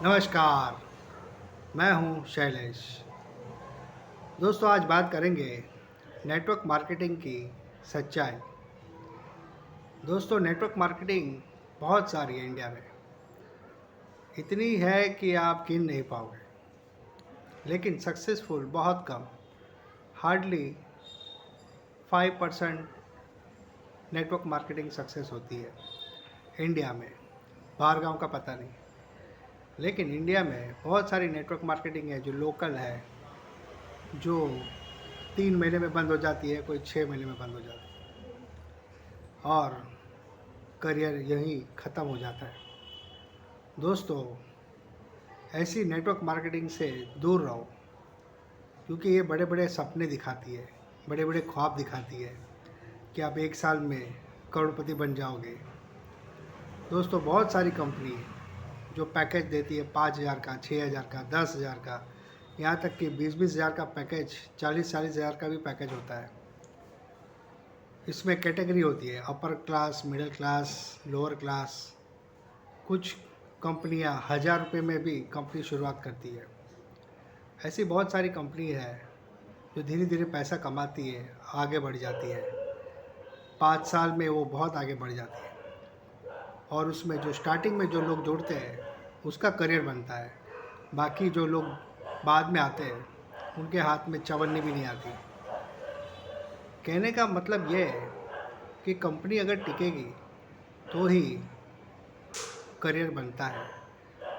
नमस्कार, मैं हूं शैलेश। दोस्तों आज बात करेंगे नेटवर्क मार्केटिंग की सच्चाई। दोस्तों नेटवर्क मार्केटिंग बहुत सारी है इंडिया में, इतनी है कि आप गिन नहीं पाओगे, लेकिन सक्सेसफुल बहुत कम, हार्डली 5% नेटवर्क मार्केटिंग सक्सेस होती है इंडिया में। बाहर गांव का पता नहीं, लेकिन इंडिया में बहुत सारी नेटवर्क मार्केटिंग है जो लोकल है, जो 3 महीने में बंद हो जाती है, कोई 6 महीने में बंद हो जाती है और करियर यहीं ख़त्म हो जाता है। दोस्तों ऐसी नेटवर्क मार्केटिंग से दूर रहो, क्योंकि ये बड़े बड़े सपने दिखाती है, बड़े बड़े ख्वाब दिखाती है कि आप 1 साल में करोड़पति बन जाओगे। दोस्तों बहुत सारी कंपनी है जो पैकेज देती है 5,000 का, 6,000 का, 10,000 का, यहाँ तक कि 20-20 हज़ार का पैकेज, 40-40 हज़ार का भी पैकेज होता है। इसमें कैटेगरी होती है upper class, middle class, lower class. कुछ कंपनियां 1,000 रुपये में भी कंपनी शुरुआत करती है। ऐसी बहुत सारी कंपनी है जो धीरे धीरे पैसा कमाती है, आगे बढ़ जाती है। 5 साल में वो बहुत आगे बढ़ जाती है और उसमें जो स्टार्टिंग में जो लोग जुड़ते हैं उसका करियर बनता है। बाकी जो लोग बाद में आते हैं उनके हाथ में चवन्नी भी नहीं आती। कहने का मतलब ये है कि कंपनी अगर टिकेगी तो ही करियर बनता है,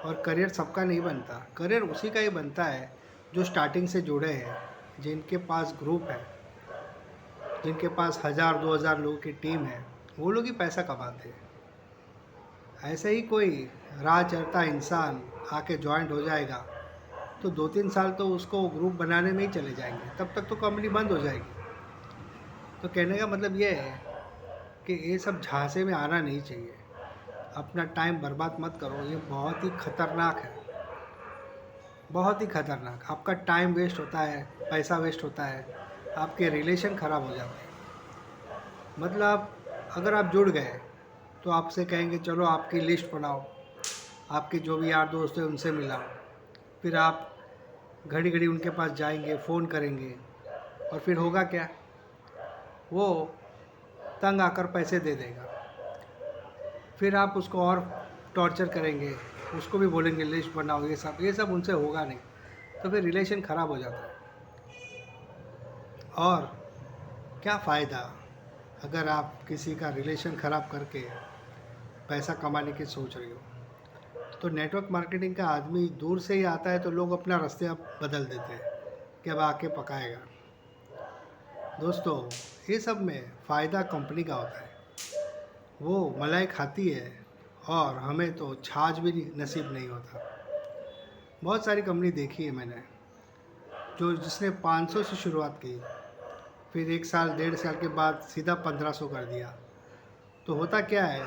और करियर सबका नहीं बनता। करियर उसी का ही बनता है जो स्टार्टिंग से जुड़े हैं, जिनके पास ग्रुप है, जिनके पास 1,000-2,000 लोगों की टीम है, वो लोग ही पैसा कमाते हैं। ऐसे ही कोई राह चलता इंसान आके जॉइंट हो जाएगा तो 2-3 साल तो उसको ग्रुप बनाने में ही चले जाएंगे, तब तक तो कंपनी बंद हो जाएगी। तो कहने का मतलब ये है कि ये सब झांसे में आना नहीं चाहिए। अपना टाइम बर्बाद मत करो, ये बहुत ही खतरनाक है, बहुत ही खतरनाक। आपका टाइम वेस्ट होता है, पैसा वेस्ट होता है, आपके रिलेशन ख़राब हो जाते हैं। मतलब अगर आप जुड़ गए तो आपसे कहेंगे चलो आपकी लिस्ट बनाओ, आपके जो भी यार दोस्त हैं उनसे मिलाओ, फिर आप घड़ी घड़ी उनके पास जाएंगे, फ़ोन करेंगे, और फिर होगा क्या? वो तंग आकर पैसे दे देगा। फिर आप उसको और टॉर्चर करेंगे, उसको भी बोलेंगे लिस्ट बनाओ, ये सब उनसे होगा नहीं, तो फिर रिलेशन ख़राब हो जाता है। और क्या फ़ायदा अगर आप किसी का रिलेशन ख़राब करके पैसा कमाने की सोच रही हो। तो नेटवर्क मार्केटिंग का आदमी दूर से ही आता है तो लोग अपना रास्ते अब बदल देते हैं कि अब आके पकाएगा। दोस्तों ये सब में फ़ायदा कंपनी का होता है, वो मलाई खाती है और हमें तो छाछ भी नसीब नहीं होता। बहुत सारी कंपनी देखी है मैंने जो जिसने 500 से शुरुआत की, फिर 1 साल 1.5 साल के बाद सीधा 1500 कर दिया। तो होता क्या है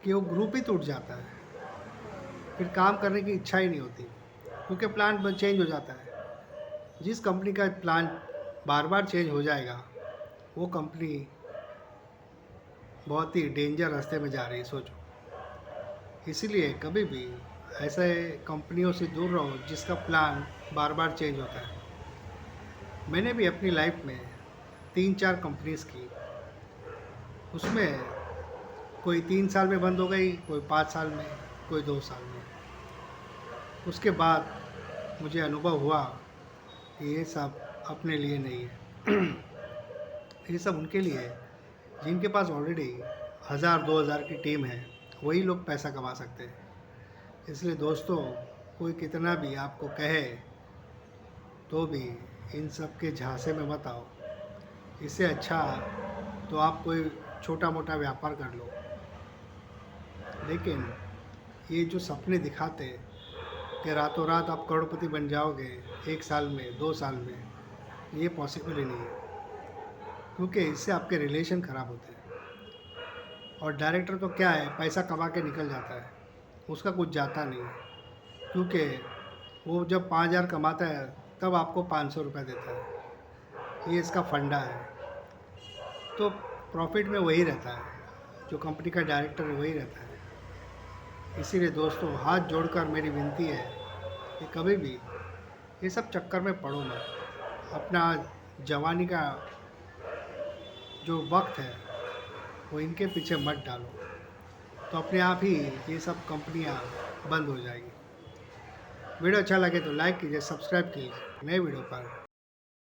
कि वो ग्रुप ही टूट जाता है, फिर काम करने की इच्छा ही नहीं होती, क्योंकि प्लान चेंज हो जाता है। जिस कंपनी का प्लान बार बार चेंज हो जाएगा वो कंपनी बहुत ही डेंजर रास्ते में जा रही है, सोचो। इसीलिए कभी भी ऐसे कंपनियों से दूर रहो जिसका प्लान बार बार चेंज होता है। मैंने भी अपनी लाइफ में 3-4 कंपनीज की, उसमें कोई 3 साल में बंद हो गई, कोई 5 साल में, कोई 2 साल में। उसके बाद मुझे अनुभव हुआ कि ये सब अपने लिए नहीं है। ये सब उनके लिए है जिनके पास ऑलरेडी 1,000-2,000 की टीम है, वही लोग पैसा कमा सकते हैं। इसलिए दोस्तों कोई कितना भी आपको कहे तो भी इन सब के झांसे में मत आओ। इससे अच्छा तो आप कोई छोटा मोटा व्यापार कर लो। लेकिन ये जो सपने दिखाते कि रातों रात आप करोड़पति बन जाओगे 1 साल में, 2 साल में, ये पॉसिबल ही नहीं है, क्योंकि इससे आपके रिलेशन ख़राब होते हैं। और डायरेक्टर तो क्या है, पैसा कमा के निकल जाता है, उसका कुछ जाता नहीं है, क्योंकि वो जब 5,000 कमाता है तब आपको 500 रुपये देता है। ये इसका फंडा है। तो प्रॉफिट में वही रहता है, जो कंपनी का डायरेक्टर है वही रहता है। इसीलिए दोस्तों हाथ जोड़कर मेरी विनती है कि कभी भी ये सब चक्कर में पड़ो मत। अपना जवानी का जो वक्त है वो इनके पीछे मत डालो, तो अपने आप ही ये सब कंपनियां बंद हो जाएगी। वीडियो अच्छा लगे तो लाइक कीजिए, सब्सक्राइब कीजिए नए वीडियो पर।